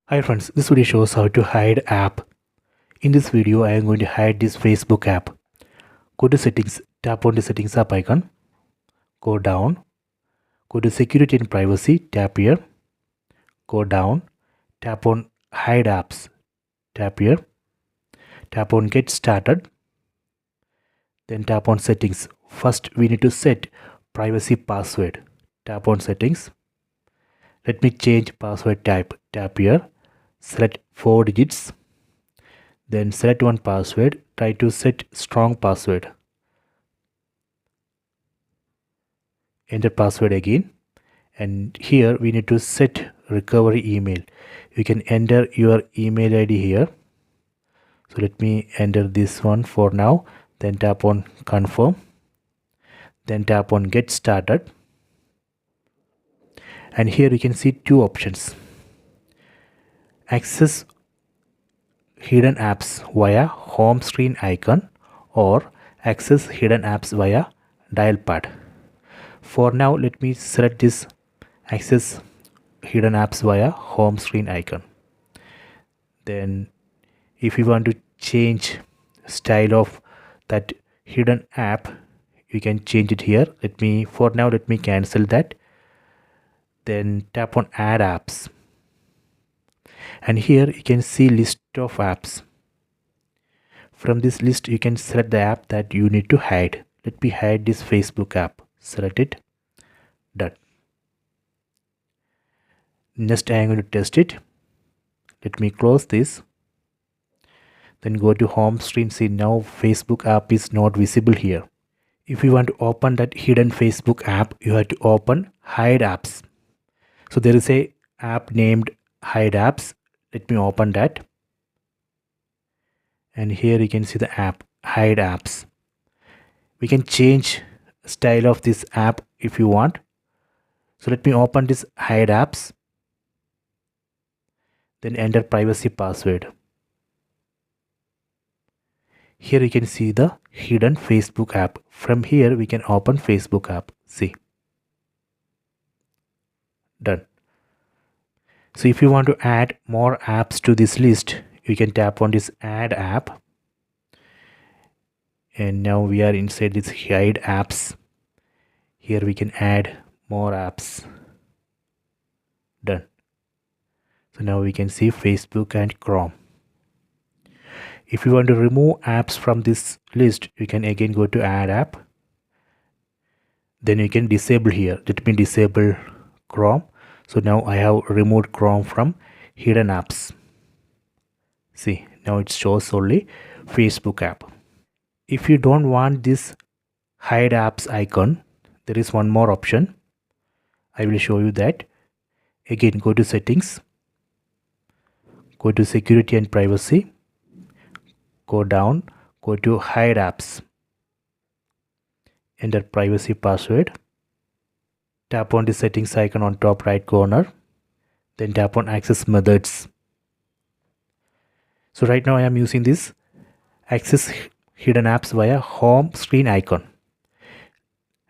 Hi friends, this video shows how to hide app. In this video, I am going to hide this Facebook app. Go to settings, tap on the settings app icon, go down, go to security and privacy, tap here, go down, tap on hide apps, tap here, tap on get started, then tap on settings. First we need to set privacy password. Tap on settings. Let me change password type. Tap here, select 4 digits. Then select one password, try to set strong password. Enter password again, and here we need to set recovery email. You can enter your email ID here. So let me enter this one for now, then tap on confirm, then tap on get started, and here you can see two options: access hidden apps via home screen icon or access hidden apps via dial pad. For now, let me select this access hidden apps via home screen icon. Then if you want to change style of that hidden app, you can change it here. For now let me cancel that. Then tap on add apps, and here you can see list of apps. From this list you can select the app that you need to hide. Let me hide this Facebook app. Select it. Done. Next I am going to test it. Let me close this. Then go to home screen. See, now Facebook app is not visible here. If you want to open that hidden Facebook app, you have to open hide apps. So there is a app named hide apps. Let me open that, and here you can see the app hide apps. We can change style of this app if you want. So let me open this hide apps, then enter privacy password. Here you can see the hidden Facebook app. From here we can open Facebook app. See, done. So if you want to add more apps to this list, you can tap on this add app, and now we are inside this hide apps. Here we can add more apps. Done. So now we can see Facebook and Chrome. If you want to remove apps from this list, you can again go to add app, then you can disable here. Let me disable Chrome. So now I have removed Chrome from hidden apps. See, now it shows only Facebook app. If you don't want this hide apps icon, there is one more option. I will show you that. Again, go to settings, go to security and privacy, go down, go to hide apps, enter privacy password, tap on the settings icon on top right corner, then tap on access methods. So right now I am using this access hidden apps via home screen icon.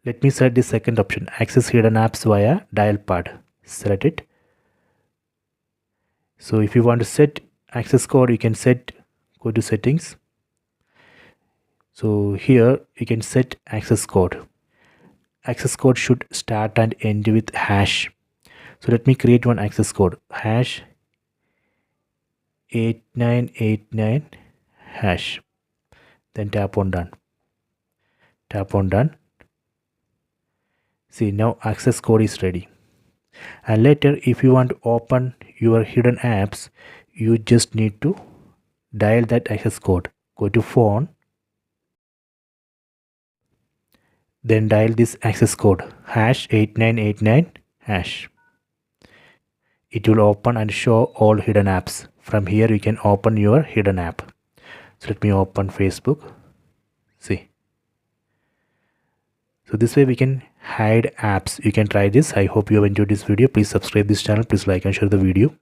Let me select the second option, access hidden apps via dial pad. Select it. So if you want to set access code, you can set, go to settings. So here you can set access code. Access code should start and end with hash. So let me create one access code, hash 8989 hash. Then tap on done. Tap on done. See, now access code is ready. And later if you want to open your hidden apps, you just need to dial that access code. Go to phone, then dial this access code, hash 8989 hash. It will open and show all hidden apps. From here you can open your hidden app. So let me open Facebook. See, so this way we can hide apps. You can try this. I hope you have enjoyed this video. Please subscribe this channel. Please like and share the video.